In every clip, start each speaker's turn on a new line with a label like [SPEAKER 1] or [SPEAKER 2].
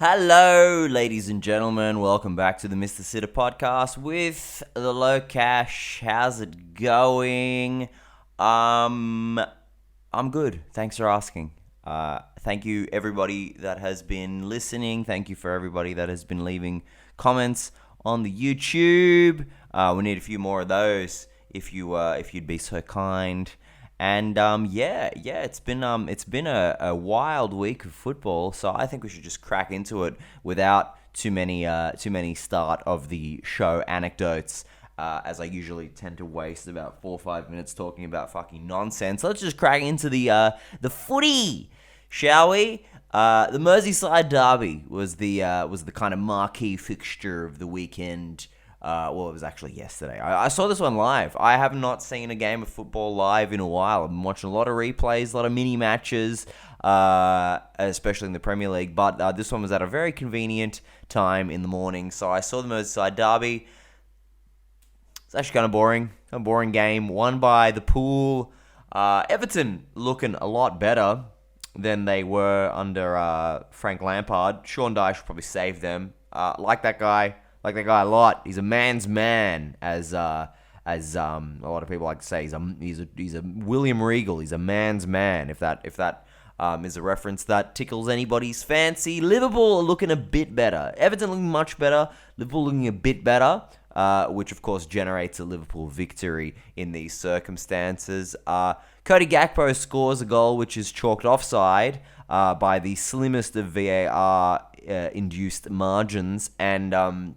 [SPEAKER 1] Hello, ladies and gentlemen. Welcome back to the Mr. Sitter podcast with the Low Cash. How's it going? I'm good. Thanks for asking. Thank you, everybody that has been listening. Thank you for everybody that has been leaving comments on the YouTube. We need a few more of those, if you'd be so kind. And it's been a wild week of football, so I think we should just crack into it without too many start of the show anecdotes, as I usually tend to waste about 4 or 5 minutes talking about fucking nonsense. Let's just crack into the footy, shall we? The Merseyside derby was the kind of marquee fixture of the weekend. It was actually yesterday. I saw this one live. I have not seen a game of football live in a while. I've been watching a lot of replays, a lot of mini matches, especially in the Premier League. But this one was at a very convenient time in the morning. So I saw the Merseyside derby. It's actually kind of boring. A boring game. Won by the Pool. Everton looking a lot better than they were under Frank Lampard. Sean Dyche probably saved them. Like that guy a lot. He's a man's man, as a lot of people like to say. He's a William Regal. He's a man's man. If that is a reference that tickles anybody's fancy. Liverpool are looking a bit better. Everton looking much better. Liverpool looking a bit better, which of course generates a Liverpool victory in these circumstances. Cody Gakpo scores a goal which is chalked offside by the slimmest of VAR induced margins, and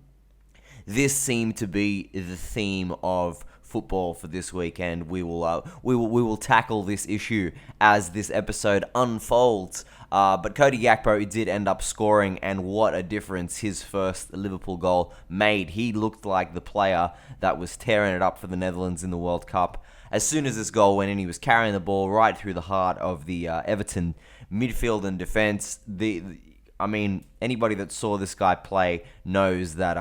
[SPEAKER 1] this seemed to be the theme of football for this weekend. We will tackle this issue as this episode unfolds. But Cody Gakpo did end up scoring, and what a difference his first Liverpool goal made. He looked like the player that was tearing it up for the Netherlands in the World Cup. As soon as this goal went in, he was carrying the ball right through the heart of the Everton midfield and defense. Anybody that saw this guy play knows that,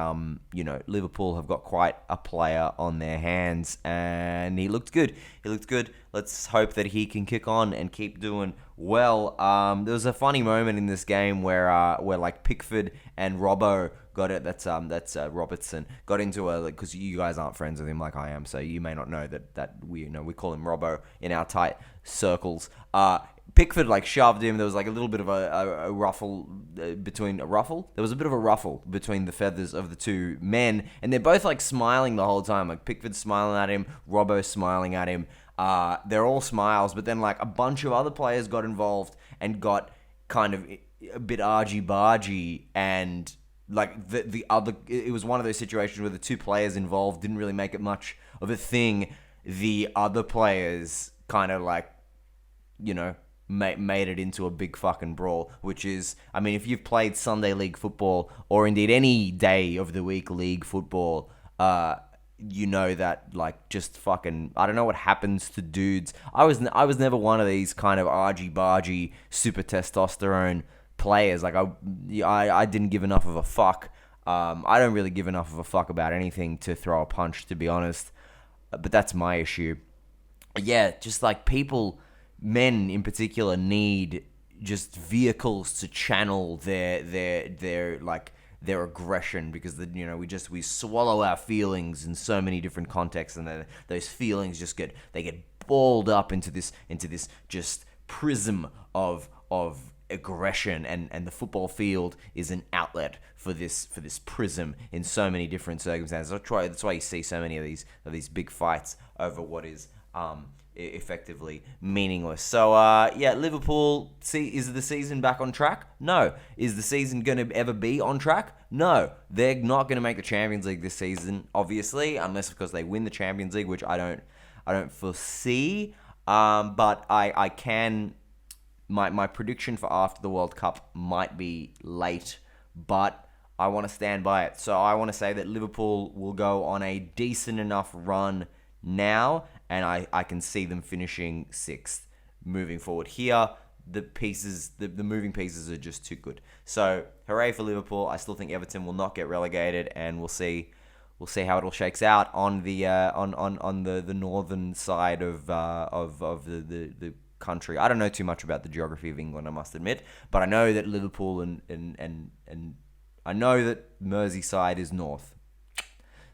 [SPEAKER 1] Liverpool have got quite a player on their hands, and he looked good. Let's hope that he can kick on and keep doing well. There was a funny moment in this game where like Pickford and Robbo got it. That's Robertson got into because you guys aren't friends with him like I am, so you may not know that we call him Robbo in our tight circles. Pickford shoved him. There was a little bit of a ruffle between a ruffle. There was a bit of a ruffle between the feathers of the two men, and they're both smiling the whole time. Pickford smiling at him, Robbo smiling at him. They're all smiles, but then a bunch of other players got involved and got kind of a bit argy-bargy, and the other. It was one of those situations where the two players involved didn't really make it much of a thing. The other players kind of made it into a big fucking brawl, which is, if you've played Sunday League football, or indeed any day of the week league football, you know that, just fucking, I don't know what happens to dudes. I was never one of these kind of argy-bargy, super testosterone players. I didn't give enough of a fuck. I don't really give enough of a fuck about anything to throw a punch, to be honest. But that's my issue. Yeah, just people... Men in particular need just vehicles to channel their aggression, because we swallow our feelings in so many different contexts, and those feelings just get balled up into this just prism of aggression, and the football field is an outlet for this prism in so many different circumstances. That's why you see so many of these big fights over what is effectively meaningless. So Liverpool, is the season back on track? No. Is the season going to ever be on track? No. They're not going to make the Champions League this season, obviously, unless of course they win the Champions League, which I don't foresee. But I can. My prediction for after the World Cup might be late, but I want to stand by it. So I want to say that Liverpool will go on a decent enough run now, and I can see them finishing 6th. Moving forward here, the moving pieces are just too good. So hooray for Liverpool. I still think Everton will not get relegated, and we'll see how it all shakes out on the on the northern side of the country. I don't know too much about the geography of England, I must admit, but I know that Liverpool and I know that Merseyside is north.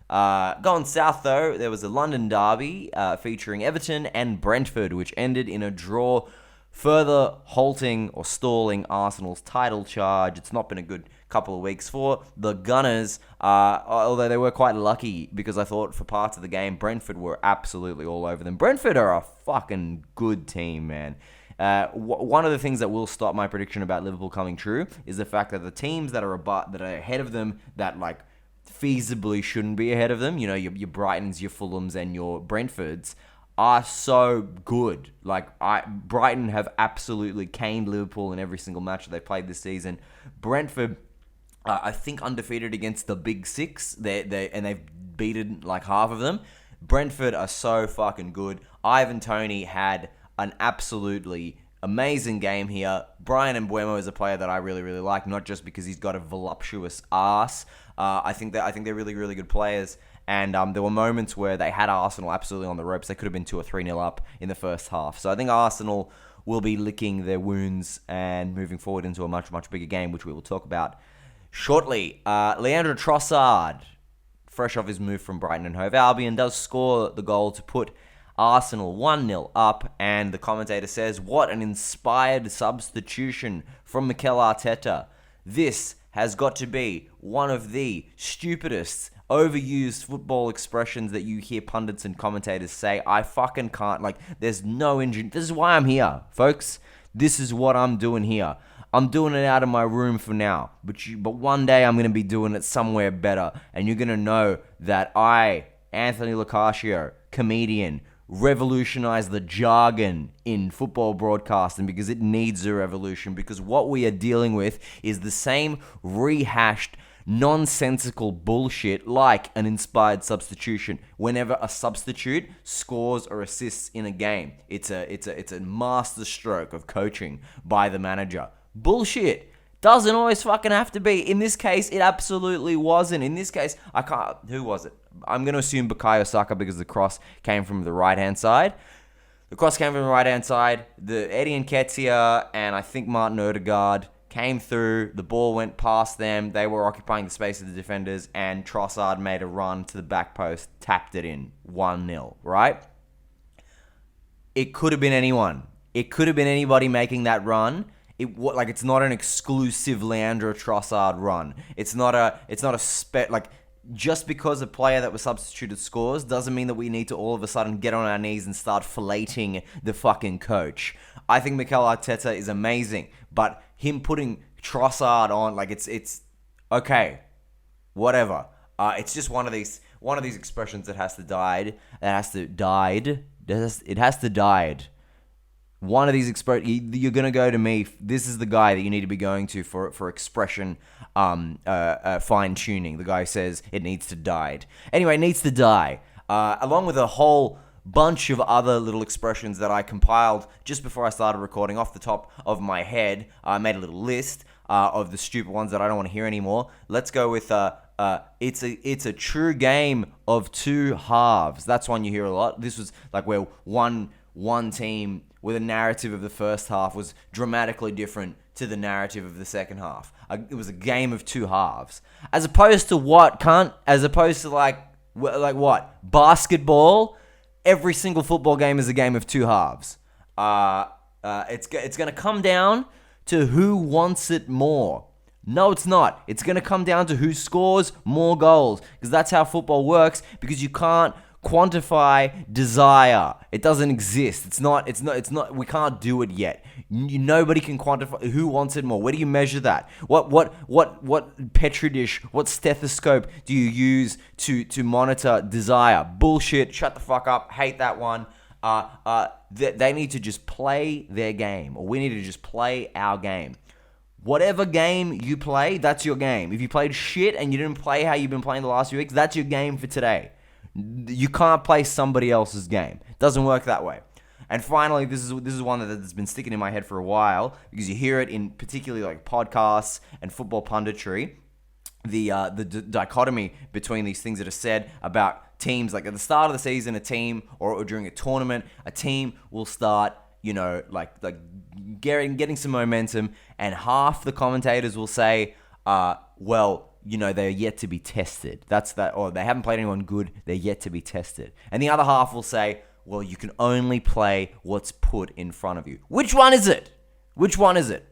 [SPEAKER 1] Going south, though, there was a London derby featuring Everton and Brentford, which ended in a draw, further halting or stalling Arsenal's title charge. It's not been a good couple of weeks for the Gunners, although they were quite lucky, because I thought for parts of the game, Brentford were absolutely all over them. Brentford are a fucking good team, man. One of the things that will stop my prediction about Liverpool coming true is the fact that the teams that are ahead of them, that like feasibly shouldn't be ahead of them, you know, your Brightons, your Fulhams, and your Brentfords, are so good. Like, Brighton have absolutely caned Liverpool in every single match that they played this season. Brentford, I think, undefeated against the Big Six. They've beaten like half of them. Brentford are so fucking good. Ivan Toney had an absolutely amazing game here. Brian Mbeumo is a player that I really, really like, not just because he's got a voluptuous ass. I think they're really, really good players. And there were moments where they had Arsenal absolutely on the ropes. They could have been 2 or 3-0 up in the first half. So I think Arsenal will be licking their wounds and moving forward into a much, much bigger game, which we will talk about shortly. Leandro Trossard, fresh off his move from Brighton and Hove Albion, does score the goal to put Arsenal 1-0 up, and the commentator says, "What an inspired substitution from Mikel Arteta. This has got to be one of the stupidest, overused football expressions that you hear pundits and commentators say. I fucking can't, like, there's no engine. This is why I'm here, folks. This is what I'm doing here. I'm doing it out of my room for now, but one day I'm going to be doing it somewhere better, and you're going to know that I, Anthony Locascio, comedian, revolutionize the jargon in football broadcasting, because it needs a revolution, because what we are dealing with is the same rehashed, nonsensical bullshit like an inspired substitution. Whenever a substitute scores or assists in a game, it's a master stroke of coaching by the manager. Bullshit. Doesn't always fucking have to be. In this case, it absolutely wasn't. In this case, I can't... Who was it? I'm going to assume Bukayo Saka, because the cross came from the right-hand side. The cross came from the right-hand side. The Eddie Nketiah and I think Martin Odegaard came through. The ball went past them. They were occupying the space of the defenders, and Trossard made a run to the back post, tapped it in. 1-0, right? It could have been anyone. It could have been anybody making that run. It's not an exclusive Leandro Trossard run. It's not just because a player that was substituted scores doesn't mean that we need to all of a sudden get on our knees and start filleting the fucking coach. I think Mikel Arteta is amazing, but him putting Trossard on, like, it's okay, whatever. It's just one of these expressions that has to died. It has to died. One of these you're gonna go to me. This is the guy that you need to be going to for expression, fine tuning. The guy says it needs to die. Anyway, it needs to die. Along with a whole bunch of other little expressions that I compiled just before I started recording off the top of my head. I made a little list of the stupid ones that I don't want to hear anymore. Let's go with it's a true game of two halves. That's one you hear a lot. This was like where one team with a narrative of the first half was dramatically different to the narrative of the second half. It was a game of two halves. As opposed to what, cunt? As opposed to like what? Basketball? Every single football game is a game of two halves. It's going to come down to who wants it more. No, it's not. It's going to come down to who scores more goals, because that's how football works, because you can't quantify desire. It doesn't exist. It's not, we can't do it yet. Nobody can quantify who wants it more. Where do you measure that? What petri dish, what stethoscope do you use to monitor desire? Bullshit. Shut the fuck up. Hate that one. They need to just play their game, or we need to just play our game. Whatever game you play, that's your game. If you played shit and you didn't play how you've been playing the last few weeks, that's your game for today. You can't play somebody else's game. It doesn't work that way. And finally, this is one that's been sticking in my head for a while, because you hear it in particularly like podcasts and football punditry. The dichotomy between these things that are said about teams, like at the start of the season, a team or during a tournament, a team will start, like getting some momentum, and half the commentators will say, well, they're yet to be tested. That's that, or they haven't played anyone good. They're yet to be tested. And the other half will say, well, you can only play what's put in front of you. Which one is it? Which one is it?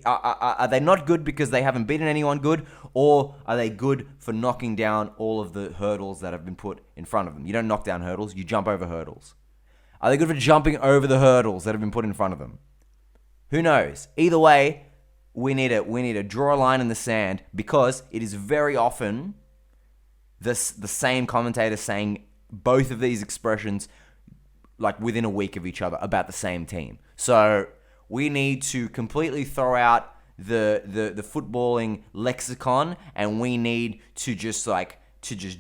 [SPEAKER 1] Are they not good because they haven't beaten anyone good, or are they good for knocking down all of the hurdles that have been put in front of them? You don't knock down hurdles, you jump over hurdles. Are they good for jumping over the hurdles that have been put in front of them? Who knows? Either way, we need to draw a line in the sand, because it is very often the same commentator saying both of these expressions like within a week of each other about the same team. So we need to completely throw out the footballing lexicon, and we need to just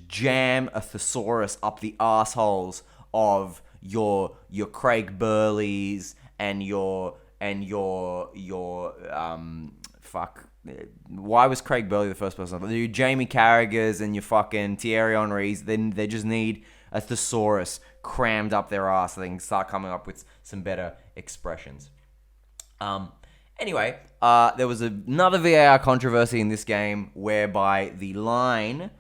[SPEAKER 1] jam a thesaurus up the assholes of your Craig Burleys and your why was Craig Burley the first person? Your Jamie Carragher's and your fucking Thierry Henry's. Then they just need a thesaurus crammed up their ass so they can start coming up with some better expressions. Anyway, there was another VAR controversy in this game whereby the line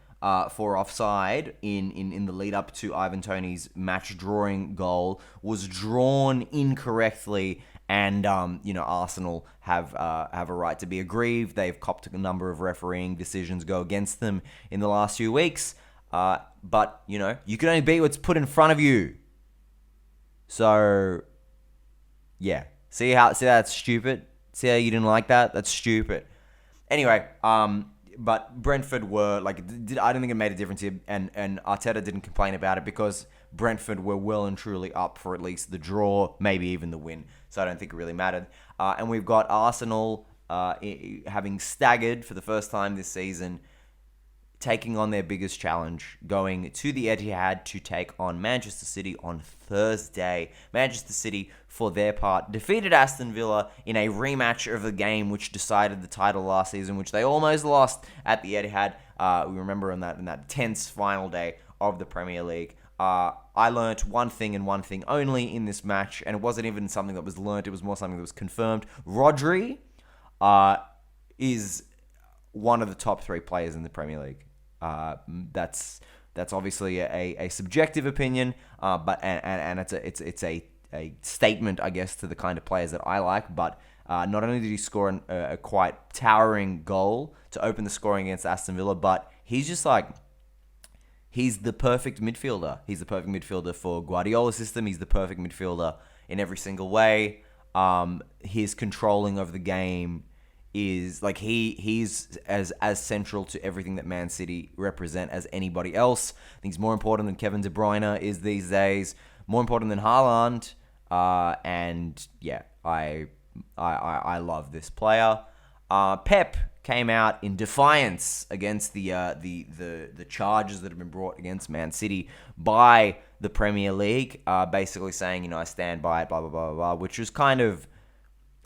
[SPEAKER 1] for offside in the lead up to Ivan Toney's match drawing goal was drawn incorrectly, and Arsenal have a right to be aggrieved. They've copped a number of refereeing decisions go against them in the last few weeks, but you can only beat what's put in front of you. So yeah, see how that's stupid. See how you didn't like that? That's stupid. Anyway, but Brentford were I don't think it made a difference here, and Arteta didn't complain about it because Brentford were well and truly up for at least the draw, maybe even the win. So I don't think it really mattered. And we've got Arsenal having staggered for the first time this season, taking on their biggest challenge, going to the Etihad to take on Manchester City on Thursday. Manchester City, for their part, defeated Aston Villa in a rematch of the game which decided the title last season, which they almost lost at the Etihad. We remember in that tense final day of the Premier League. I learnt one thing and one thing only in this match, and it wasn't even something that was learnt, it was more something that was confirmed. Rodri is one of the top 3 players in the Premier League. That's obviously a subjective opinion, but it's a statement, I guess, to the kind of players that I like. But not only did he score a quite towering goal to open the scoring against Aston Villa, but he's just he's the perfect midfielder. He's the perfect midfielder for Guardiola's system. He's the perfect midfielder in every single way. His controlling of the game is he's as central to everything that Man City represent as anybody else. I think he's more important than Kevin De Bruyne is these days, more important than Haaland, and yeah, I love this player. Pep came out in defiance against the charges that have been brought against Man City by the Premier League, basically saying, I stand by it, blah blah blah blah, which was kind of,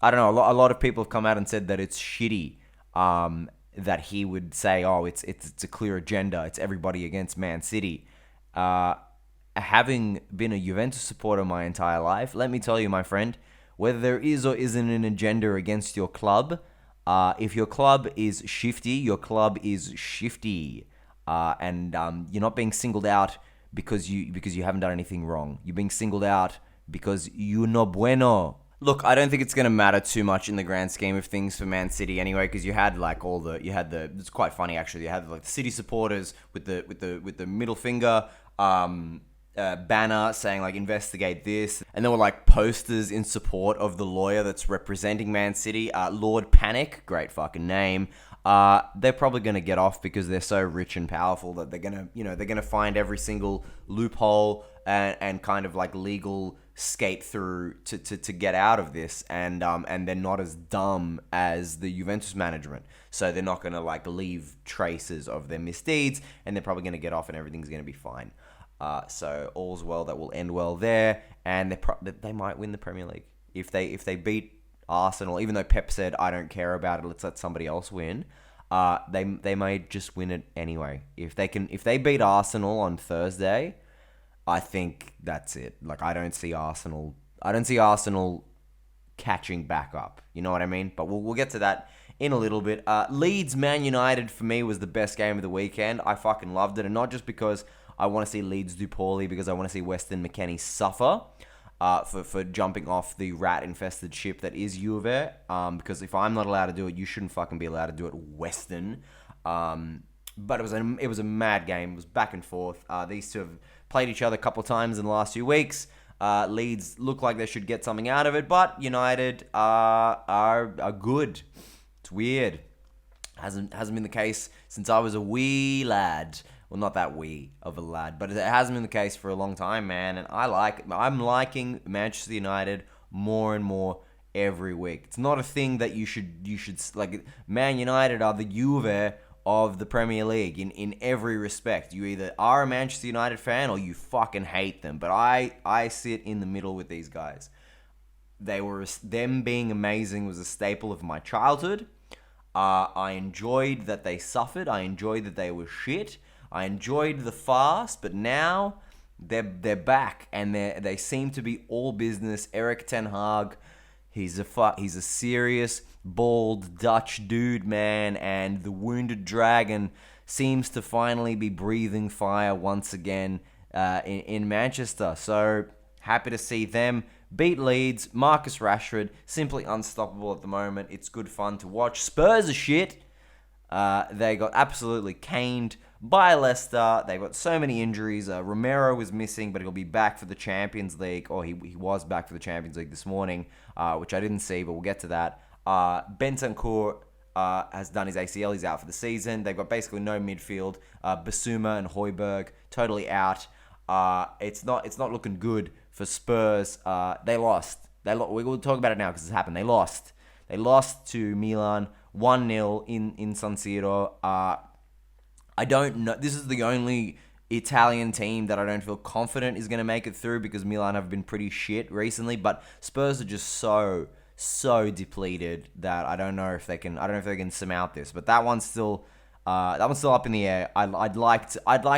[SPEAKER 1] I don't know, a lot of people have come out and said that it's shitty that he would say, it's a clear agenda, it's everybody against Man City. Having been a Juventus supporter my entire life, let me tell you, my friend, whether there is or isn't an agenda against your club, if your club is shifty, your club is shifty. And you're not being singled out because you haven't done anything wrong. You're being singled out because you're no bueno. Look, I don't think it's going to matter too much in the grand scheme of things for Man City anyway, because you had it's quite funny actually. You had the City supporters with the middle finger banner saying investigate this, and there were posters in support of the lawyer that's representing Man City, Lord Panic, great fucking name. They're probably going to get off because they're so rich and powerful that they're going to find every single loophole and kind of legal skate through to get out of this, and they're not as dumb as the Juventus management, so they're not going to leave traces of their misdeeds, and they're probably going to get off and everything's going to be fine. So all's well that will end well there, and they might win the Premier League if they beat Arsenal. Even though Pep said, I don't care about it, let's let somebody else win. They may just win it anyway. If they beat Arsenal on Thursday, I think that's it. I don't see Arsenal catching back up. You know what I mean? But we'll get to that in a little bit. Leeds Man United for me was the best game of the weekend. I fucking loved it, and not just because I want to see Leeds do poorly, because I want to see Weston McKennie suffer for jumping off the rat-infested ship that is Juve. Because if I'm not allowed to do it, you shouldn't fucking be allowed to do it, Weston. But it was a mad game. It was back and forth. These two have played each other a couple of times in the last few weeks. Leeds look like they should get something out of it, but United are good. It's weird. Hasn't been the case since I was a wee lad. Well, not that wee of a lad, but it hasn't been the case for a long time, man. And I'm liking Manchester United more and more every week. It's not a thing that you should like. Man United are the Juve of the Premier League in every respect. You either are a Manchester United fan or you fucking hate them. But I sit in the middle with these guys. Them being amazing was a staple of my childhood. I enjoyed that they suffered. I enjoyed that they were shit. I enjoyed the farce, but now they're back and they seem to be all business. Erik ten Hag, he's a serious bald Dutch dude, man, and the wounded dragon seems to finally be breathing fire once again in Manchester. So happy to see them beat Leeds. Marcus Rashford, simply unstoppable at the moment. It's good fun to watch. Spurs are shit. They got absolutely caned by Leicester. They got so many injuries. Romero was missing, but he'll be back for the Champions League. Or he was back for the Champions League this morning, which I didn't see, but we'll get to that. Bentancur has done his ACL. He's out for the season. They've got basically no midfield. Basuma and Højbjerg totally out. It's not looking good for Spurs. They lost. We will talk about it now because it's happened. They lost. They lost to Milan 1-0 in San Siro. I don't know. This is the only Italian team that I don't feel confident is going to make it through because Milan have been pretty shit recently. But Spurs are just so depleted that I don't know if they can surmount this. But that one's still up in the air. I'd like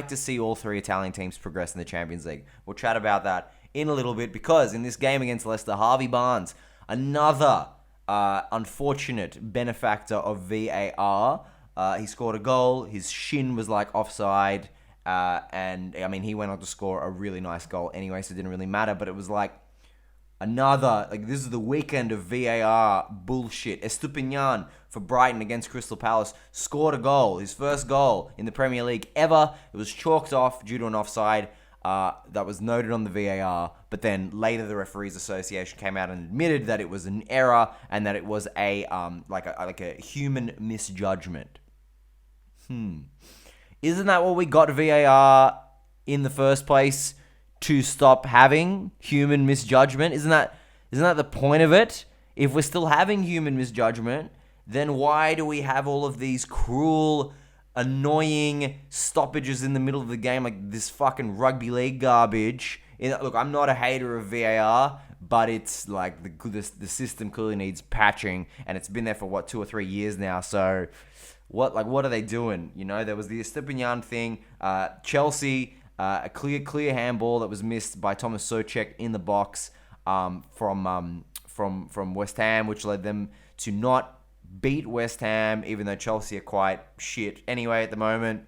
[SPEAKER 1] to see all three Italian teams progress in the Champions League. We'll chat about that in a little bit because in this game against Leicester, Harvey Barnes, another unfortunate benefactor of VAR. He scored a goal. His shin was like offside. And I mean, he went on to score a really nice goal anyway, so it didn't really matter. But it was like this is the weekend of VAR bullshit. Estupinian for Brighton against Crystal Palace scored a goal. His first goal in the Premier League ever. It was chalked off due to an offside. That was noted on the VAR, but then later the Referees Association came out and admitted that it was an error and that it was a human misjudgment. Isn't that what we got VAR in the first place, to stop having human misjudgment? Isn't that the point of it? If we're still having human misjudgment, then why do we have all of these cruel, annoying stoppages in the middle of the game, like this fucking rugby league garbage? Look, I'm not a hater of VAR, but it's like the system clearly needs patching, and it's been there for 2 or 3 years now. So, what are they doing? You know, there was the Estepinian thing. Chelsea, a clear handball that was missed by Thomas Soucek in the box from West Ham, which led them to not beat West Ham, even though Chelsea are quite shit anyway at the moment.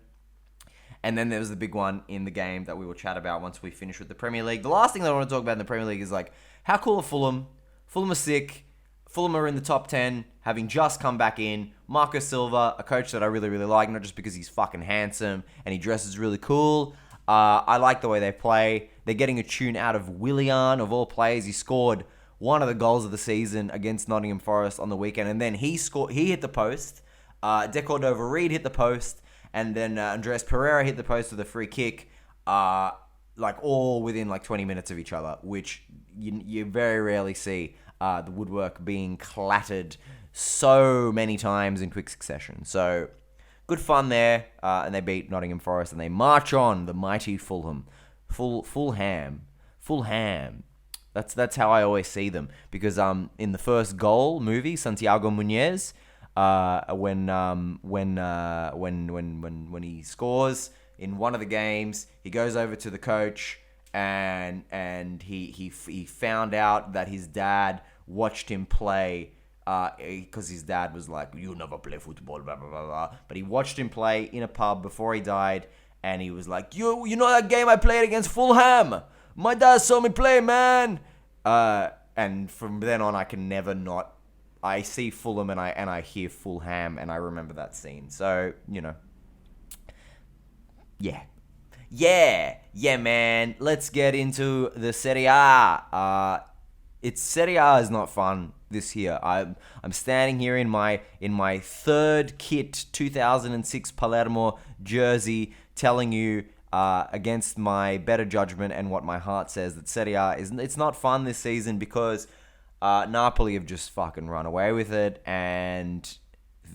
[SPEAKER 1] And then there was the big one in the game that we will chat about once we finish with the Premier League. The last thing that I want to talk about in the Premier League is like, how cool are Fulham? Fulham are sick. Fulham are in the top 10, having just come back in. Marco Silva, a coach that I really, really like, not just because he's fucking handsome and he dresses really cool. I like the way they play. They're getting a tune out of Willian, of all players. He scored one of the goals of the season against Nottingham Forest on the weekend, and then he hit the post. De Cordova-Reid hit the post, and then Andres Pereira hit the post with a free kick, all within 20 minutes of each other, which you very rarely see the woodwork being clattered so many times in quick succession. So good fun there, and they beat Nottingham Forest, and they march on, the mighty Fulham. Fulham. That's how I always see them, because in the first goal movie, Santiago Munez, when he scores in one of the games, he goes over to the coach and he found out that his dad watched him play because his dad was like, "You never play football," blah blah blah blah. But he watched him play in a pub before he died, and he was like, "You know that game I played against Fulham? My dad saw me play, man." And from then on, I can never not. I see Fulham and I hear Fulham, and I remember that scene. So yeah. Yeah, man. Let's get into the Serie A. Serie A is not fun this year. I'm standing here in my third kit 2006 Palermo jersey, telling you against my better judgment and what my heart says that Serie A it's not fun this season because Napoli have just fucking run away with it, and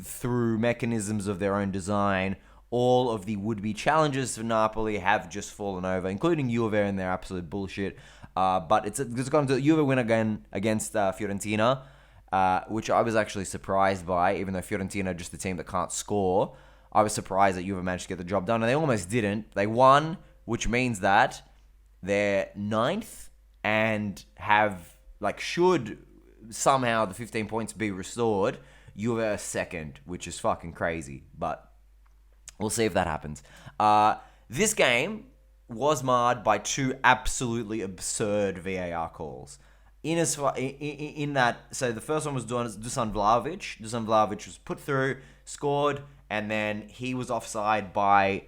[SPEAKER 1] through mechanisms of their own design, all of the would-be challenges for Napoli have just fallen over, including Juve and their absolute bullshit. But it's gone to Juve win again against Fiorentina, which I was actually surprised by, even though Fiorentina are just the team that can't score. I was surprised that Juve managed to get the job done, and they almost didn't. They won, which means that they're ninth and should somehow the 15 points be restored. Juve are second, which is fucking crazy, but we'll see if that happens. This game was marred by two absolutely absurd VAR calls. In that, so the first one was Dusan Vlahovic. Dusan Vlahovic was put through, scored, and then he was offside by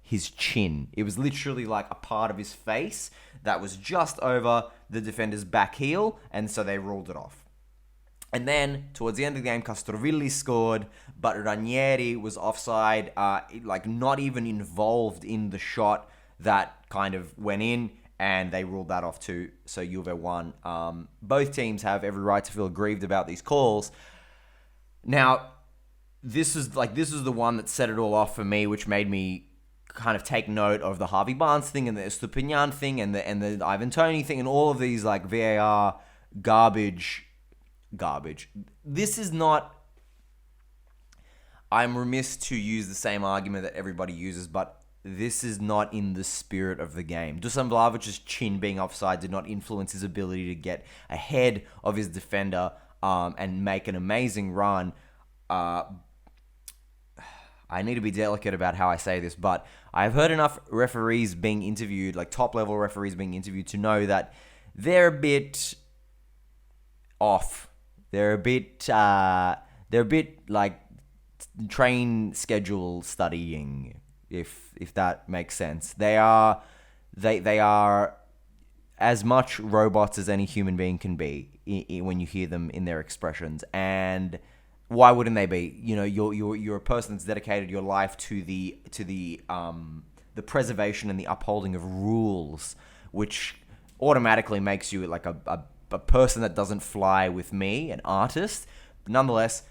[SPEAKER 1] his chin. It was literally like a part of his face that was just over the defender's back heel, and so they ruled it off. And then, towards the end of the game, Castrovilli scored, but Ranieri was offside, not even involved in the shot that kind of went in, and they ruled that off too, so Juve won. Both teams have every right to feel aggrieved about these calls. Now, this is the one that set it all off for me, which made me kind of take note of the Harvey Barnes thing and the Estupinian thing and the Ivan Toney thing and all of these VAR garbage. This is not... I'm remiss to use the same argument that everybody uses, but this is not in the spirit of the game. Dusan Vlahovic's chin being offside did not influence his ability to get ahead of his defender and make an amazing run. I need to be delicate about how I say this, but I've heard enough referees being interviewed, top-level referees being interviewed, to know that they're a bit off. They're a bit train schedule studying, if that makes sense. They are as much robots as any human being can be when you hear them in their expressions. And why wouldn't they be? You're a person that's dedicated your life to the preservation and the upholding of rules, which automatically makes you a person that doesn't fly with me, an artist. But nonetheless,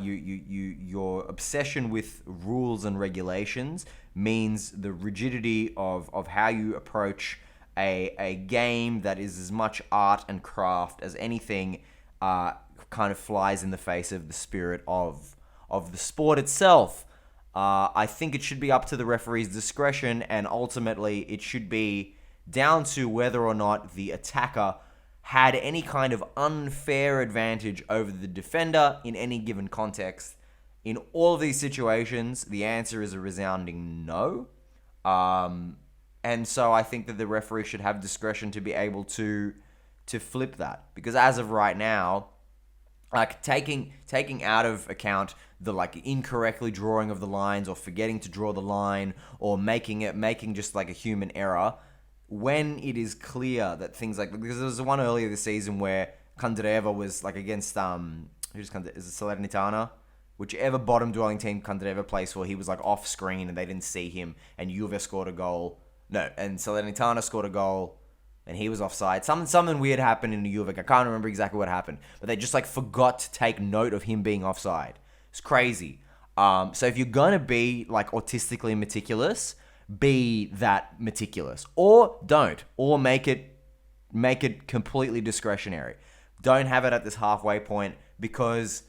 [SPEAKER 1] your obsession with rules and regulations means the rigidity of how you approach a game that is as much art and craft as anything kind of flies in the face of the spirit of the sport itself. I think it should be up to the referee's discretion, and ultimately it should be down to whether or not the attacker had any kind of unfair advantage over the defender in any given context. In all of these situations, the answer is a resounding no. And so I think that the referee should have discretion to be able to flip that. Because as of right now, taking out of account the incorrectly drawing of the lines or forgetting to draw the line or making just a human error, when it is clear that things because there was one earlier this season where Candreva was against is it Salernitana? Whichever bottom dwelling team Candreva plays for, he was off screen and they didn't see him, and Juve scored a goal. No, and Salernitana scored a goal and he was offside. Something weird happened in the Juve. I can't remember exactly what happened, but they just forgot to take note of him being offside. It's crazy. So if you're gonna be autistically meticulous, be that meticulous, or don't, or make it completely discretionary. Don't have it at this halfway point, because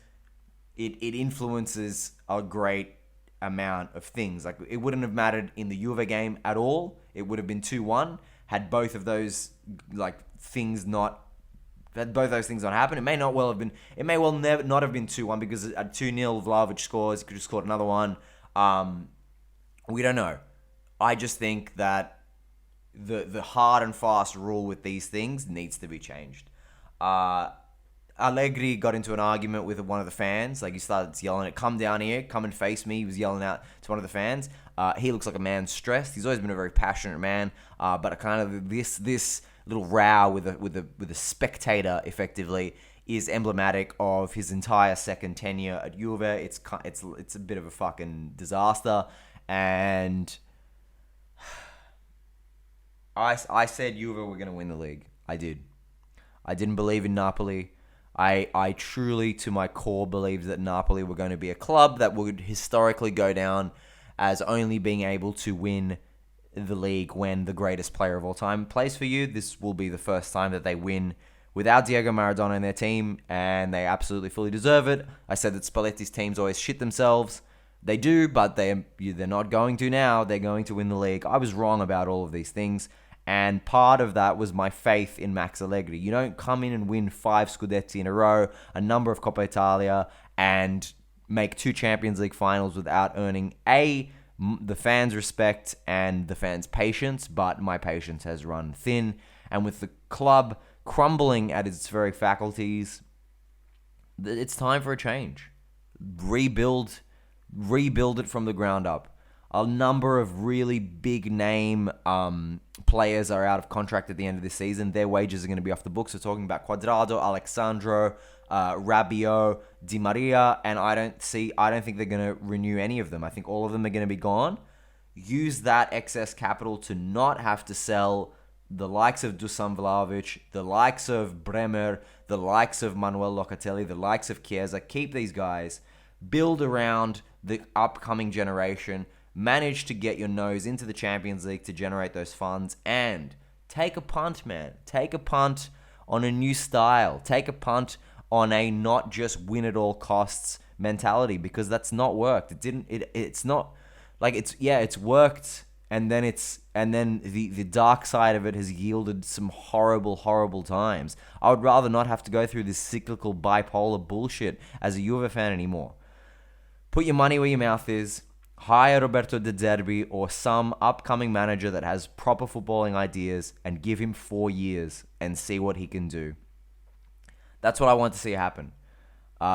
[SPEAKER 1] it influences a great amount of things. It wouldn't have mattered in the Juve game at all. It would have been 2-1 had both of those things not had both those things not happened, it may well never not have been 2-1 because at 2-0 Vlahovic scores, he could have scored another one. We don't know. I just think that the hard and fast rule with these things needs to be changed. Allegri got into an argument with one of the fans. Like, he started yelling at, "Come down here, come and face me." He was yelling out to one of the fans. He looks like a man stressed. He's always been a very passionate man. But kind of this little row with a spectator, effectively, is emblematic of his entire second tenure at Juve. It's a bit of a fucking disaster. And I said Juve were going to win the league. I did. I didn't believe in Napoli. I truly, to my core, believed that Napoli were going to be a club that would historically go down as only being able to win the league when the greatest player of all time plays for you. This will be the first time that they win without Diego Maradona in their team, and they absolutely fully deserve it. I said that Spalletti's teams always shit themselves. They do, but they're not going to now. They're going to win the league. I was wrong about all of these things. And part of that was my faith in Max Allegri. You don't come in and win 5 Scudetti in a row, a number of Coppa Italia, and make 2 Champions League finals without earning the fans' respect and the fans' patience. But my patience has run thin. And with the club crumbling at its very faculties, it's time for a change. Rebuild it from the ground up. A number of really big name players are out of contract at the end of this season. Their wages are going to be off the books. We're talking about Cuadrado, Alexandro, Rabiot, Di Maria, and I don't think they're going to renew any of them. I think all of them are going to be gone. Use that excess capital to not have to sell the likes of Dusan Vlahovic, the likes of Bremer, the likes of Manuel Locatelli, the likes of Chiesa. Keep these guys. Build around the upcoming generation. Manage to get your nose into the Champions League to generate those funds, and take a punt, man. Take a punt on a new style. Take a punt on a not just win at all costs mentality, because that's not worked. It's worked, and then the dark side of it has yielded some horrible times. I would rather not have to go through this cyclical bipolar bullshit as a Juve fan anymore. Put your money where your mouth is. Hire Roberto De Zerbi or some upcoming manager that has proper footballing ideas, and give him 4 years and see what he can do. That's what I want to see happen.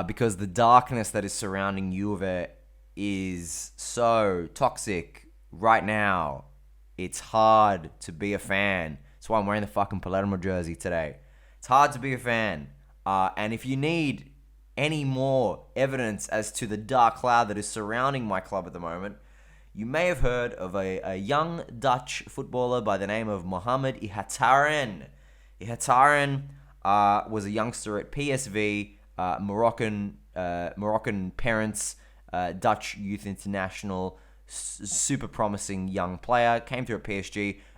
[SPEAKER 1] Because the darkness that is surrounding Juve is so toxic right now. It's hard to be a fan. That's why I'm wearing the fucking Palermo jersey today. It's hard to be a fan. And if you need any more evidence as to the dark cloud that is surrounding my club at the moment, you may have heard of a young Dutch footballer by the name of Mohamed Ihataren. Ihataren was a youngster at PSV, Moroccan parents, Dutch youth international, super promising young player. Came through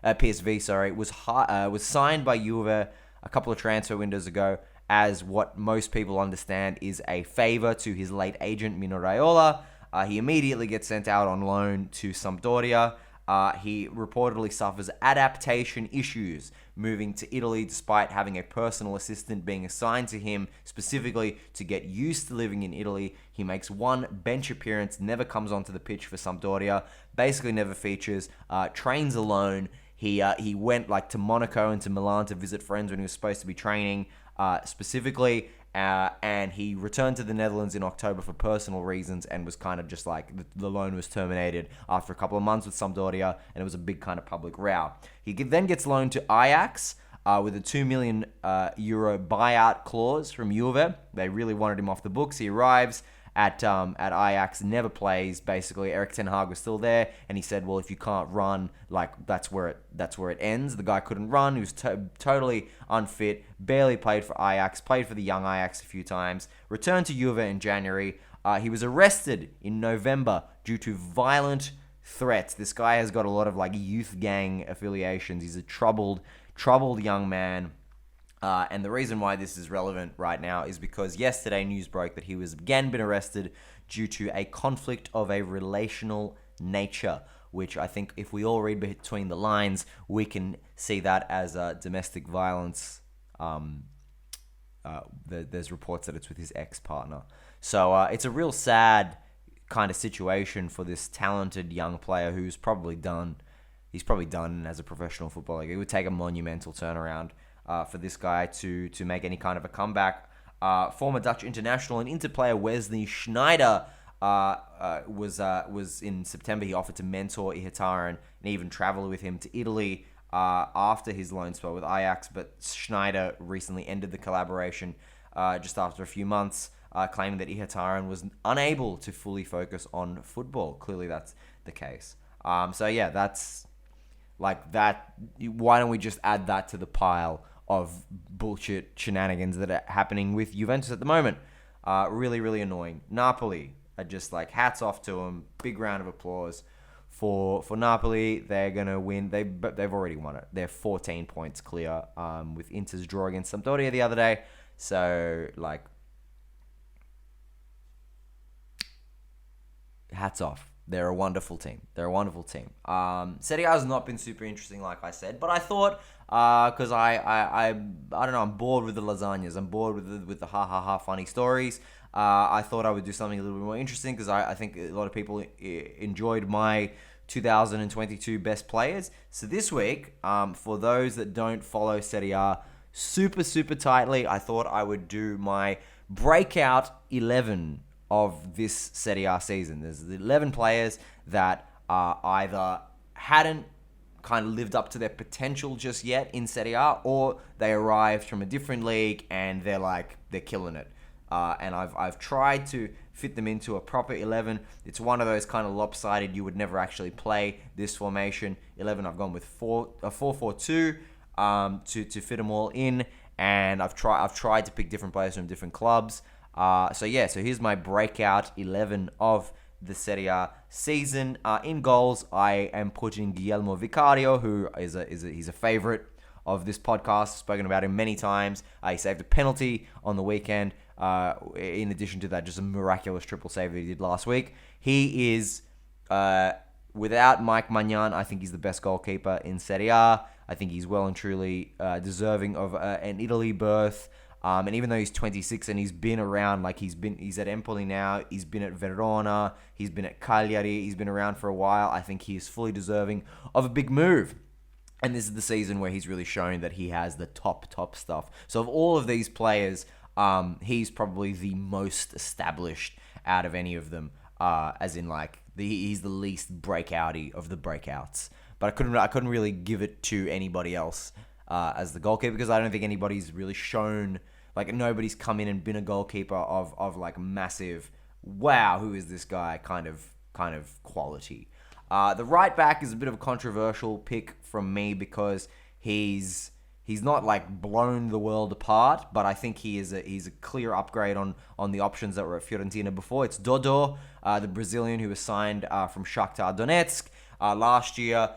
[SPEAKER 1] at PSV. Was signed by Juve a couple of transfer windows ago, as what most people understand is a favor to his late agent, Mino Raiola. He immediately gets sent out on loan to Sampdoria. He reportedly suffers adaptation issues moving to Italy, despite having a personal assistant being assigned to him specifically to get used to living in Italy. He makes one bench appearance, never comes onto the pitch for Sampdoria, basically never features, trains alone. He went to Monaco and to Milan to visit friends when he was supposed to be training. Specifically, and he returned to the Netherlands in October for personal reasons, and was kind of just the loan was terminated after a couple of months with Sampdoria, and it was a big kind of public row. He then gets loaned to Ajax with a 2 million euro buyout clause from Juve. They really wanted him off the books. He arrives at Ajax, never plays. Basically, Erik ten Hag was still there, and he said, "Well, if you can't run, that's where it ends." The guy couldn't run. He was totally unfit. Barely played for Ajax. Played for the young Ajax a few times. Returned to Juve in January. He was arrested in November due to violent threats. This guy has got a lot of youth gang affiliations. He's a troubled young man. And the reason why this is relevant right now is because yesterday news broke that he was again been arrested due to a conflict of a relational nature, which I think if we all read between the lines, we can see that as domestic violence there's reports that it's with his ex-partner. So it's a real sad kind of situation for this talented young player who's probably done. He's probably done as a professional footballer. It would take a monumental turnaround for this guy to make any kind of a comeback. Former Dutch international and Inter player Wesley Sneijder was in September. He offered to mentor Ihataren and even travel with him to Italy after his loan spell with Ajax, but Sneijder recently ended the collaboration just after a few months, claiming that Ihataren was unable to fully focus on football. Clearly, that's the case. So yeah, that's like that. Why don't we just add that to the pile of bullshit shenanigans that are happening with Juventus at the moment? Really, really annoying. Napoli are just like hats off to them. Big round of applause for Napoli. They're gonna win. They've already won it. They're 14 points clear with Inter's draw against Sampdoria the other day. So like, hats off. They're a wonderful team. Serie A has not been super interesting, like I said, but I thought because I don't know, I'm bored with the lasagnas. I'm bored with the ha funny stories. I thought I would do something a little bit more interesting because I think a lot of people enjoyed my 2022 best players. So this week, for those that don't follow Serie A super tightly, I thought I would do my breakout 11 of this Serie A season. There's 11 players that either hadn't kind of lived up to their potential just yet in Serie A, or they arrived from a different league and they're killing it. And I've tried to fit them into a proper 11. It's one of those kind of lopsided, you would never actually play this formation 11. I've gone with a 4-4-2 to fit them all in, and I've tried to pick different players from different clubs. So here's my breakout 11 of the Serie A season. In goals, I am putting Guillermo Vicario, who he's a favorite of this podcast. Spoken about him many times. He saved a penalty on the weekend. In addition to that, just a miraculous triple save that he did last week. He is, without Mike Magnan, I think he's the best goalkeeper in Serie A. I think he's well and truly deserving of an Italy berth. And even though he's 26 and he's been around, he's at Empoli now, he's been at Verona, he's been at Cagliari, he's been around for a while. I think he is fully deserving of a big move. And this is the season where he's really shown that he has the top stuff. So of all of these players, he's probably the most established out of any of them. As in, he's the least breakouty of the breakouts. But I couldn't really give it to anybody else as the goalkeeper, because I don't think anybody's really shown, nobody's come in and been a goalkeeper of massive, wow, who is this guy kind of quality. The right back is a bit of a controversial pick from me because he's not blown the world apart, but I think he's a clear upgrade on the options that were at Fiorentina before. It's Dodô, the Brazilian who was signed from Shakhtar Donetsk last year.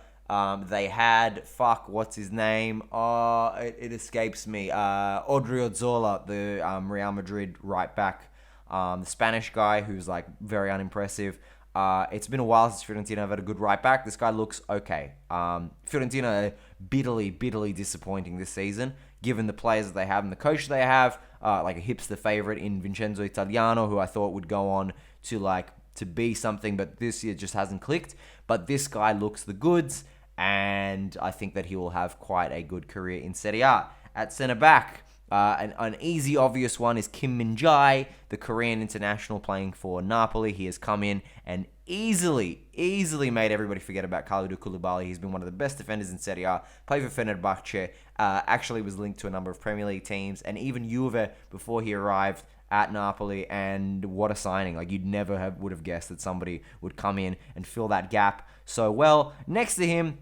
[SPEAKER 1] They had, what's his name? It escapes me. Odriozola, the Real Madrid right back, the Spanish guy who's very unimpressive. It's been a while since Fiorentina have had a good right back. This guy looks okay. Fiorentina are bitterly disappointing this season, given the players that they have and the coach they have. A hipster favorite in Vincenzo Italiano, who I thought would go on to be something, but this year just hasn't clicked. But this guy looks the goods, and I think that he will have quite a good career in Serie A. At centre back, an easy, obvious one is Kim Min-jae, the Korean international playing for Napoli. He has come in and easily made everybody forget about Kalidou Koulibaly. He's been one of the best defenders in Serie A, played for Fenerbahce, actually was linked to a number of Premier League teams, and even Juve before he arrived at Napoli. And what a signing. You'd never would have guessed that somebody would come in and fill that gap so well. Next to him,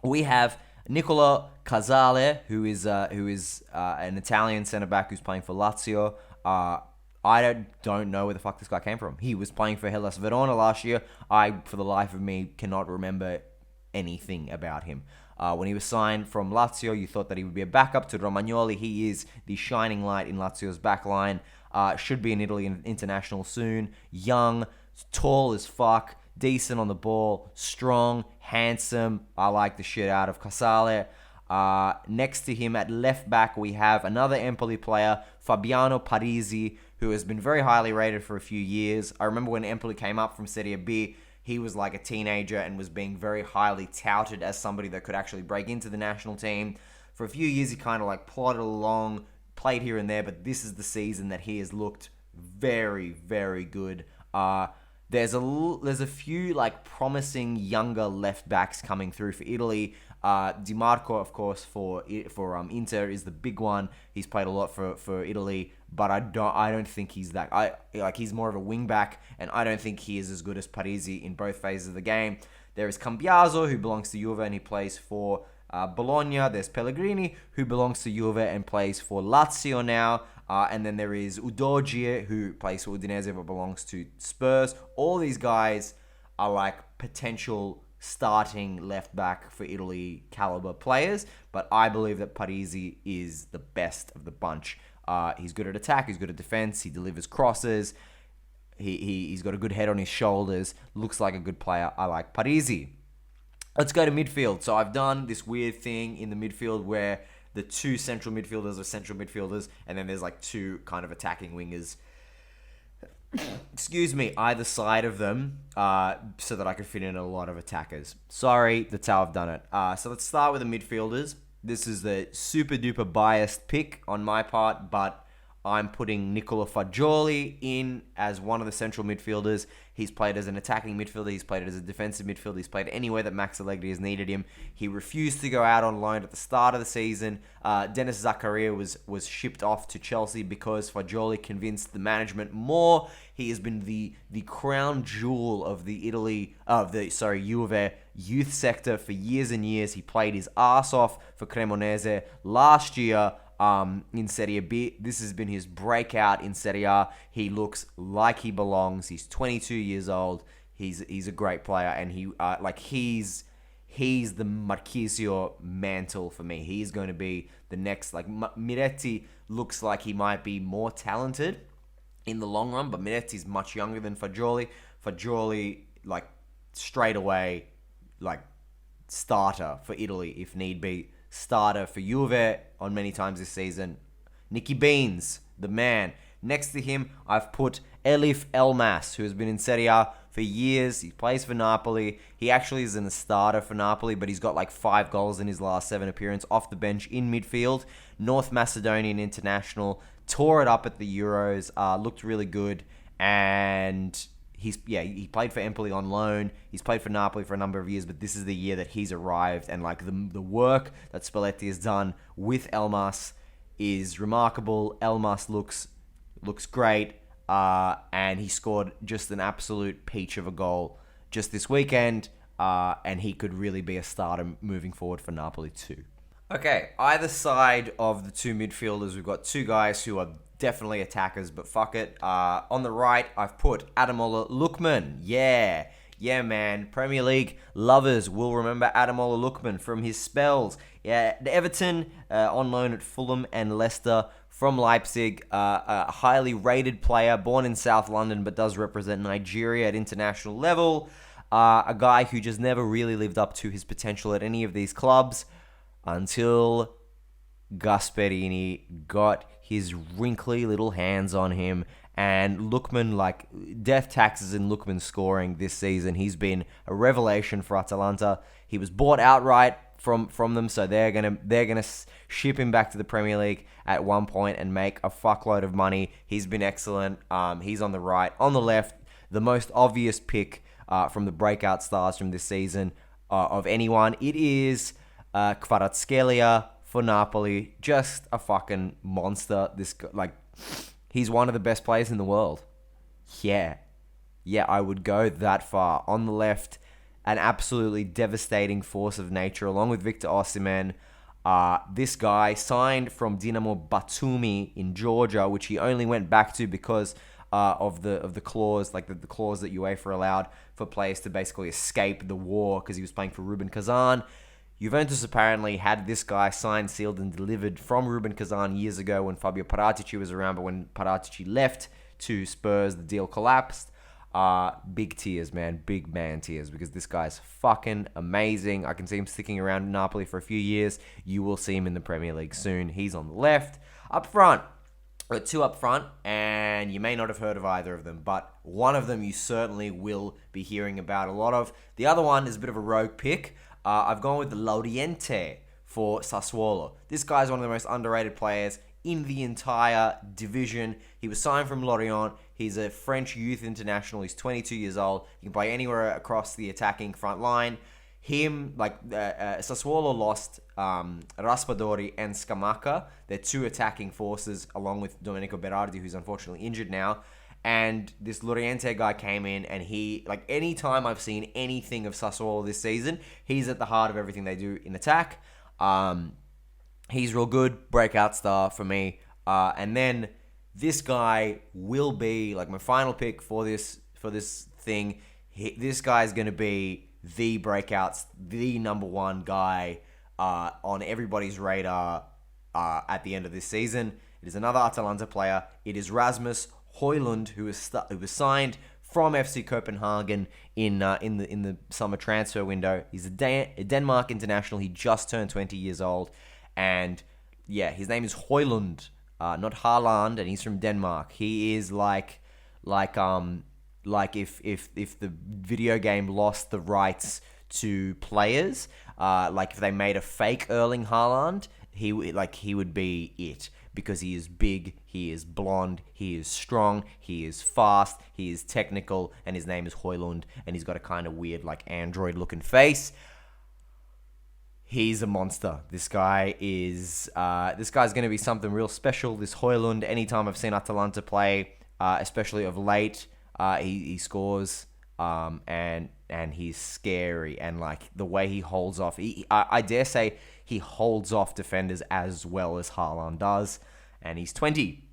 [SPEAKER 1] we have Nicolo Casale, who is an Italian centre-back who's playing for Lazio. I don't know where the fuck this guy came from. He was playing for Hellas Verona last year. I, for the life of me, cannot remember anything about him. When he was signed from Lazio, you thought that he would be a backup to Romagnoli. He is the shining light in Lazio's backline. Should be an Italy international soon. Young, tall as fuck, decent on the ball, strong, handsome. I like the shit out of Casale. Next to him at left back, we have another Empoli player, Fabiano Parisi, who has been very highly rated for a few years. I remember when Empoli came up from Serie B, he was like a teenager and was being very highly touted as somebody that could actually break into the national team. For a few years, he kind of like plodded along, played here and there, but this is the season that he has looked very, very good. There's a few like promising younger left backs coming through for Italy. Di Marco, of course, for Inter is the big one. He's played a lot for Italy, but I don't think he's that. He's more of a wing back, and I don't think he is as good as Parisi in both phases of the game. There is Cambiaso, who belongs to Juve and he plays for Bologna. There's Pellegrini, who belongs to Juve and plays for Lazio now. And then there is Udogie, who plays for Udinese but belongs to Spurs. All these guys are like potential starting left back for Italy caliber players, but I believe that Parisi is the best of the bunch. He's good at attack, he's good at defense, he delivers crosses, he's got a good head on his shoulders, looks like a good player. I like Parisi. Let's go to midfield. So I've done this weird thing in the midfield where the two central midfielders are central midfielders, and then there's like two kind of attacking wingers, excuse me, either side of them, so that I could fit in a lot of attackers. Sorry, that's how I've done it. So let's start with the midfielders. This is the super duper biased pick on my part, but I'm putting Nicola Fagioli in as one of the central midfielders. He's played as an attacking midfielder. He's played as a defensive midfielder. He's played anywhere that Max Allegri has needed him. He refused to go out on loan at the start of the season. Dennis Zakaria was shipped off to Chelsea because Fagioli convinced the management more. He has been the crown jewel of the Juve youth sector for years and years. He played his ass off for Cremonese last year. In Serie B. This has been his breakout in Serie A. He looks like he belongs. He's 22 years old. He's a great player, and he's the Marchisio mantle for me. He's going to be the next. Miretti looks like he might be more talented in the long run, but Miretti's much younger than Fagioli. Fagioli, straight away, starter for Italy if need be. Starter for Juve on many times this season. Nicky Beans, the man. Next to him, I've put Elif Elmas, who has been in Serie A for years. He plays for Napoli. He actually isn't a starter for Napoli, but he's got 5 goals in his last 7 appearances off the bench in midfield. North Macedonian international. Tore it up at the Euros. Looked really good. And he played for Empoli on loan. He's played for Napoli for a number of years, but this is the year that he's arrived, and the work that Spalletti has done with Elmas is remarkable. Elmas looks great, and he scored just an absolute peach of a goal just this weekend, and he could really be a starter moving forward for Napoli too. Okay, either side of the two midfielders, we've got two guys who are definitely attackers, but fuck it. On the right, I've put Ademola Lookman. Yeah, man. Premier League lovers will remember Ademola Lookman from his spells. Yeah, Everton on loan at Fulham and Leicester from Leipzig. A highly rated player, born in South London, but does represent Nigeria at international level. A guy who just never really lived up to his potential at any of these clubs until Gasperini got his wrinkly little hands on him, and Lookman, death taxes in Lookman scoring this season. He's been a revelation for Atalanta. He was bought outright from them, so they're gonna ship him back to the Premier League at one point and make a fuckload of money. He's been excellent. He's on the right. On the left, the most obvious pick from the breakout stars from this season of anyone, it is Kvaratskhelia for Napoli. Just a fucking monster. This he's one of the best players in the world. Yeah, I would go that far. On the left, an absolutely devastating force of nature, along with Victor Osimhen. This guy signed from Dinamo Batumi in Georgia, which he only went back to because of the clause, the clause that UEFA allowed for players to basically escape the war, because he was playing for Rubin Kazan. Juventus apparently had this guy signed, sealed, and delivered from Rubin Kazan years ago when Fabio Paratici was around, but when Paratici left to Spurs, the deal collapsed. Big tears, man. Big man tears, because this guy's fucking amazing. I can see him sticking around Napoli for a few years. You will see him in the Premier League soon. He's on the left. Up front, Two up front, and you may not have heard of either of them, but one of them you certainly will be hearing about a lot of. The other one is a bit of a rogue pick. I've gone with the Lauriente for Sassuolo. This guy's one of the most underrated players in the entire division. He was signed from Lorient. He's a French youth international. He's 22 years old. He can play anywhere across the attacking front line. Sassuolo lost Raspadori and Scamacca. They're two attacking forces, along with Domenico Berardi, who's unfortunately injured now. And this Lauriente guy came in, and he, like, anytime I've seen anything of Sassuolo this season, he's at the heart of everything they do in attack. He's real good, breakout star for me. And then this guy will be, like, my final pick for this thing. This guy's going to be the breakouts, the number one guy on everybody's radar at the end of this season. It is another Atalanta player. It is Rasmus Højlund, who was signed from FC Copenhagen in the summer transfer window. He's a Denmark international. He just turned 20 years old, and yeah, his name is Højlund, not Haaland, and he's from Denmark. He is like if the video game lost the rights to players, like if they made a fake Erling Haaland, he would be it, because he is big, he is blonde, he is strong, he is fast, he is technical, and his name is Højlund, and he's got a kind of weird, like, android looking face. He's a monster. This guy's going to be something real special. This Højlund, anytime I've seen Atalanta play, especially of late, he scores, and he's scary, and like the way he holds off, I dare say he holds off defenders as well as Haaland does, and he's 20.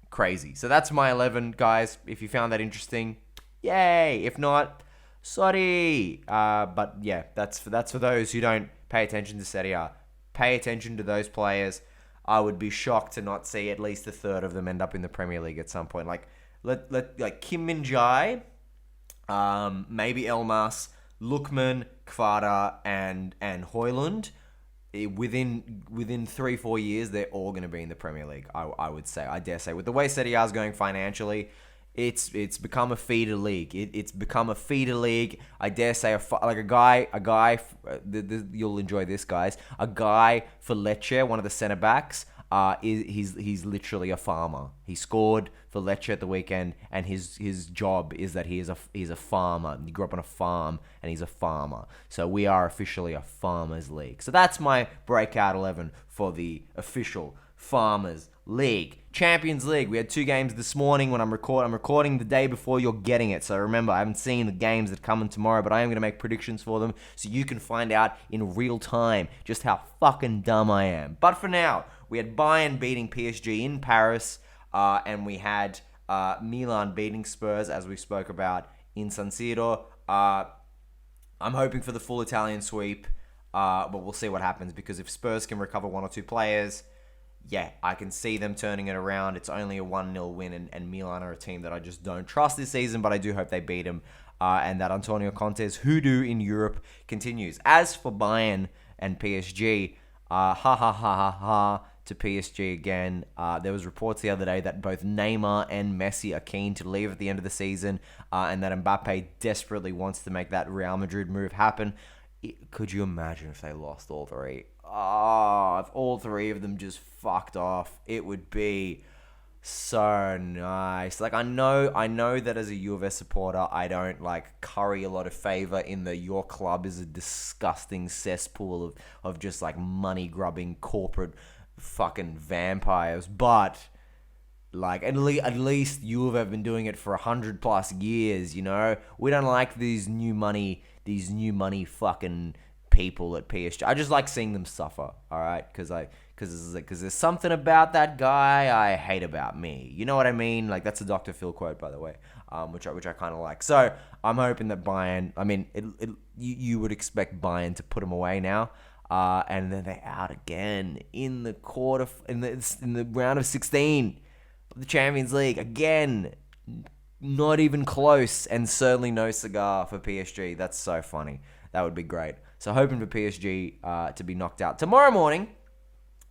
[SPEAKER 1] Crazy. So that's my 11, guys. If you found that interesting, yay. If not, sorry. But yeah, that's for those who don't pay attention to Serie A. Pay attention to those players. I would be shocked to not see at least a third of them end up in the Premier League at some point. Like Kim Min-jae, maybe Elmas, Lookman, Kvara, and Højlund. Within 3-4 years, they're all going to be in the Premier League. I would say, I dare say, with the way Serie A is going financially, it's become a feeder league. It's become a feeder league. I dare say, a guy. You'll enjoy this, guys. A guy for Lecce, one of the centre backs. He's literally a farmer. He scored for Lecce at the weekend, and his job is that he's a farmer. He grew up on a farm, and he's a farmer. So we are officially a farmers league. So that's my breakout 11 for the official Farmers League. Champions League. We had 2 games this morning when I'm recording the day before you're getting it. So remember, I haven't seen the games that come in tomorrow, but I am going to make predictions for them so you can find out in real time just how fucking dumb I am. But for now, we had Bayern beating PSG in Paris, and we had Milan beating Spurs, as we spoke about, in San Siro. I'm hoping for the full Italian sweep, but we'll see what happens, because if Spurs can recover 1 or 2 players, yeah, I can see them turning it around. It's only a 1-0 win, and Milan are a team that I just don't trust this season, but I do hope they beat them, and that Antonio Conte's hoodoo in Europe continues. As for Bayern and PSG, to PSG again. There was reports the other day that both Neymar and Messi are keen to leave at the end of the season, and that Mbappe desperately wants to make that Real Madrid move happen. Could you imagine if they lost all 3? If all 3 of them just fucked off, it would be so nice. Like, I know that as a Juve supporter, I don't like curry a lot of favor in the your club is a disgusting cesspool of just like money grubbing corporate fucking vampires, but like at least Juve have been doing it for 100+ years. You know, we don't like these new money fucking people at PSG. I just like seeing them suffer. All right, because there's something about that guy I hate about me. You know what I mean? Like, that's a Dr. Phil quote, by the way, which I kind of like. So I'm hoping that Bayern. I mean, you would expect Bayern to put them away now. And then they're out again in the in the round of 16 of the Champions League again. Not even close, and certainly no cigar for PSG. That's so funny. That would be great. So hoping for PSG to be knocked out tomorrow morning.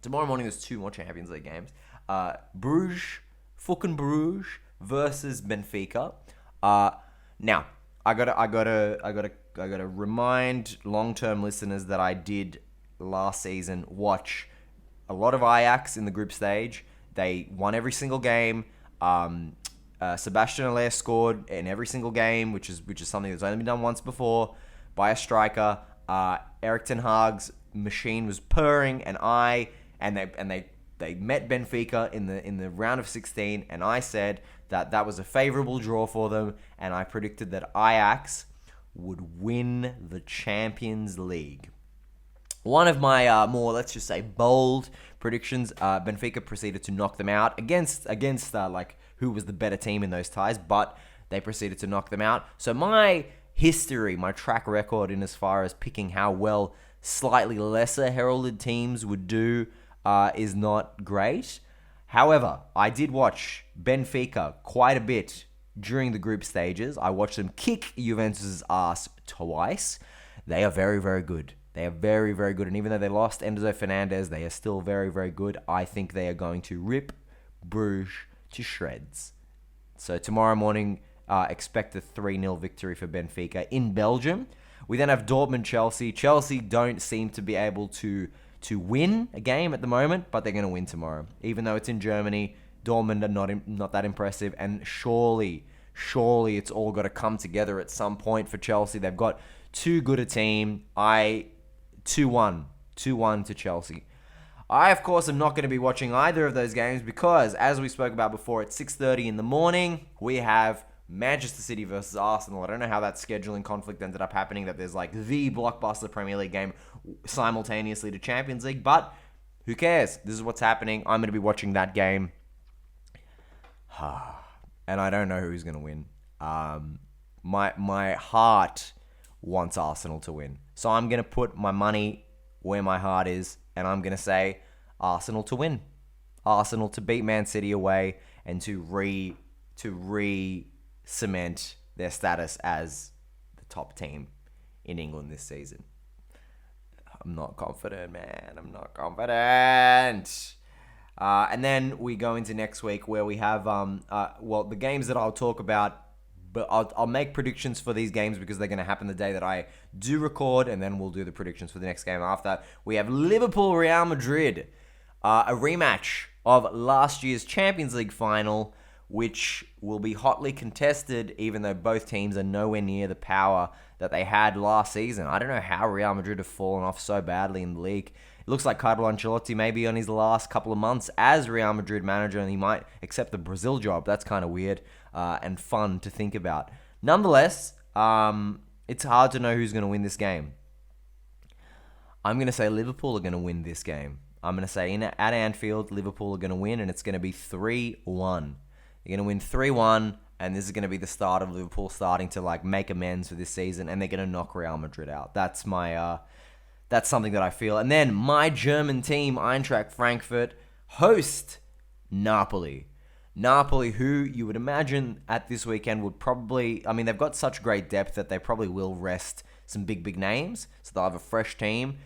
[SPEAKER 1] Tomorrow morning there's 2 more Champions League games. fucking Bruges versus Benfica. Now I gotta remind long-term listeners that I did last season watch a lot of Ajax in the group stage. They won every single game. Sebastian Haller scored in every single game, which is something that's only been done once before by a striker. Erik ten Hag's machine was purring, and they met Benfica in the round of 16, and I said that was a favourable draw for them, and I predicted that Ajax would win the Champions League. One of my more, let's just say, bold predictions, Benfica proceeded to knock them out against like who was the better team in those ties, but they proceeded to knock them out. So my history, my track record in as far as picking how well slightly lesser heralded teams would do is not great. However, I did watch Benfica quite a bit during the group stages. I watched them kick Juventus' ass twice. They are very, very good. They are very, very good. And even though they lost Enzo Fernandez, they are still very, very good. I think they are going to rip Bruges to shreds. So tomorrow morning, expect a 3-0 victory for Benfica in Belgium. We then have Dortmund-Chelsea. Chelsea don't seem to be able to win a game at the moment, but they're going to win tomorrow. Even though it's in Germany, Dortmund are not that impressive, and surely it's all got to come together at some point for Chelsea. They've got too good a team. 2-1 to Chelsea. I, of course, am not going to be watching either of those games because, as we spoke about before, at 6:30 in the morning, we have Manchester City versus Arsenal. I don't know how that scheduling conflict ended up happening, that there's like the blockbuster Premier League game simultaneously to Champions League, but who cares? This is what's happening. I'm going to be watching that game. And I don't know who's going to win. My heart wants Arsenal to win. So I'm going to put my money where my heart is, and I'm going to say Arsenal to win. Arsenal to beat Man City away and to re-cement their status as the top team in England this season. I'm not confident, man. I'm not confident. And then we go into next week where we have, the games that I'll talk about, but I'll make predictions for these games because they're going to happen the day that I do record, and then we'll do the predictions for the next game after that. We have Liverpool-Real Madrid, a rematch of last year's Champions League final, which will be hotly contested, even though both teams are nowhere near the power that they had last season. I don't know how Real Madrid have fallen off so badly in the league. It looks like Carlo Ancelotti may be on his last couple of months as Real Madrid manager, and he might accept the Brazil job. That's kind of weird and fun to think about. Nonetheless, it's hard to know who's going to win this game. I'm going to say Liverpool are going to win this game. I'm going to say at Anfield, Liverpool are going to win, and it's going to be 3-1. They're going to win 3-1, and this is going to be the start of Liverpool starting to make amends for this season, and they're going to knock Real Madrid out. That's my that's something that I feel. And then my German team, Eintracht Frankfurt, host Napoli. Napoli, who you would imagine at this weekend would probably, they've got such great depth that they probably will rest some big names, so they'll have a fresh team.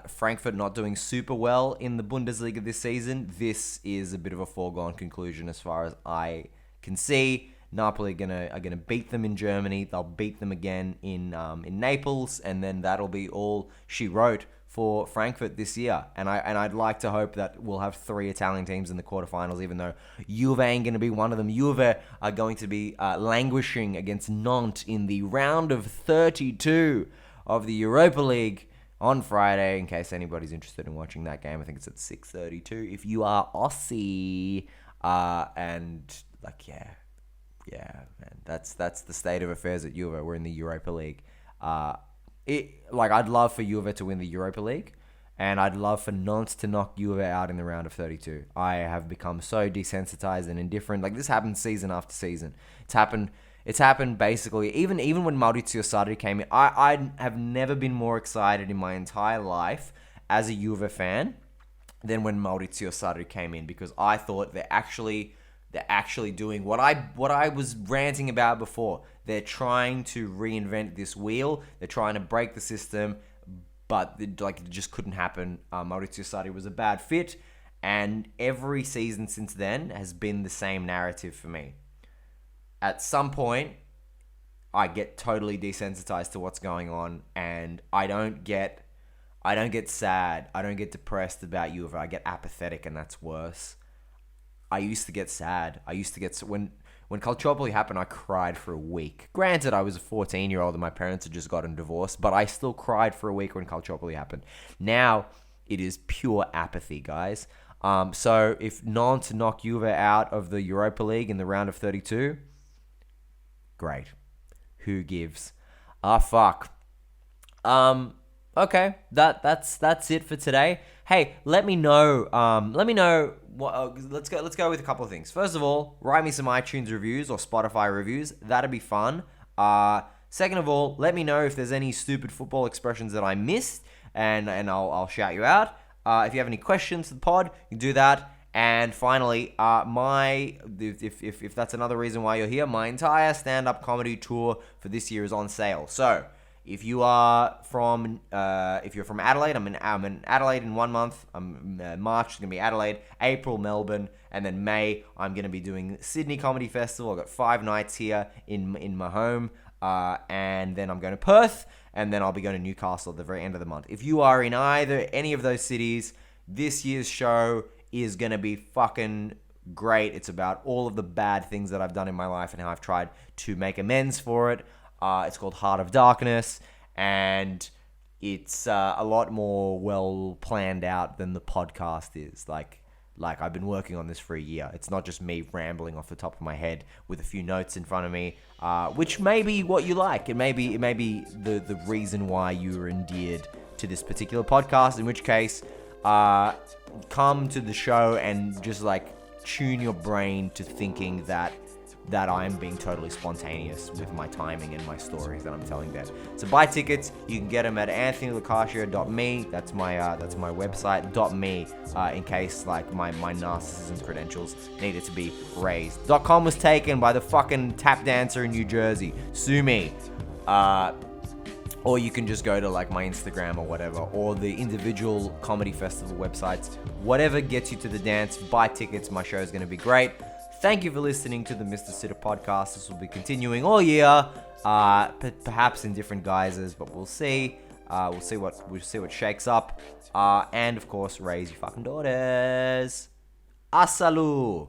[SPEAKER 1] Frankfurt not doing super well in the Bundesliga this season. This is a bit of a foregone conclusion as far as I can see. Napoli are gonna beat them in Germany. They'll beat them again in Naples, and then that'll be all she wrote for Frankfurt this year. And I'd like to hope that we'll have 3 Italian teams in the quarterfinals, even though Juve ain't going to be one of them. Juve are going to be languishing against Nantes in the round of 32 of the Europa League on Friday, in case anybody's interested in watching that game. I think it's at 6:32 if you are Aussie. Yeah, man, that's the state of affairs at Juve. We're in the Europa League. I'd love for Juve to win the Europa League, and I'd love for Nantes to knock Juve out in the round of 32. I have become so desensitized and indifferent. This happens season after season. It's happened basically, even when Maurizio Sarri came in. I have never been more excited in my entire life as a Juve fan than when Maurizio Sarri came in, because I thought they're actually doing what I was ranting about before. They're trying to reinvent this wheel. They're trying to break the system, but it just couldn't happen. Maurizio Sarri was a bad fit, And every season since then has been the same narrative for me. At some point, I get totally desensitized to what's going on, and I don't get sad. I don't get depressed about Juve. I get apathetic, and that's worse. I used to get sad. When Calciopoli happened, I cried for a week. Granted, I was a 14-year-old and my parents had just gotten divorced, but I still cried for a week when Calciopoli happened. Now, it is pure apathy, guys. So if Nantes knock Juve out of the Europa League in the round of 32, great. Who gives a fuck? Okay, that's it for today. Hey, let me know. What. Let's go with a couple of things. First of all, write me some iTunes reviews or Spotify reviews. That'd be fun. Second of all, let me know if there's any stupid football expressions that I missed, and I'll shout you out. If you have any questions to the pod, you can do that. And finally, if that's another reason why you're here, my entire stand-up comedy tour for this year is on sale. So if you're from Adelaide, I'm in Adelaide in 1 month. March is gonna be Adelaide, April Melbourne, and then May I'm gonna be doing Sydney Comedy Festival. I've got 5 nights here in my home, and then I'm going to Perth, and then I'll be going to Newcastle at the very end of the month. If you are in any of those cities, this year's show is going to be fucking great. It's about all of the bad things that I've done in my life and how I've tried to make amends for it. It's called Heart of Darkness, and it's a lot more well planned out than the podcast is. Like I've been working on this for a year. It's not just me rambling off the top of my head with a few notes in front of me, which may be what you like. It may be the reason why you were endeared to this particular podcast, in which case, come to the show and just tune your brain to thinking that I'm being totally spontaneous with my timing and my stories that I'm telling there. So buy tickets. You can get them at anthonylocascio.me. That's my website. .me in case my narcissism credentials needed to be raised. .com was taken by the fucking tap dancer in New Jersey. Sue me. Or you can just go to my Instagram or whatever, or the individual comedy festival websites. Whatever gets you to the dance, buy tickets. My show is going to be great. Thank you for listening to the Mr. Sitter podcast. This will be continuing all year, perhaps in different guises, but we'll see. We'll see what shakes up. And of course, raise your fucking daughters. Asalu.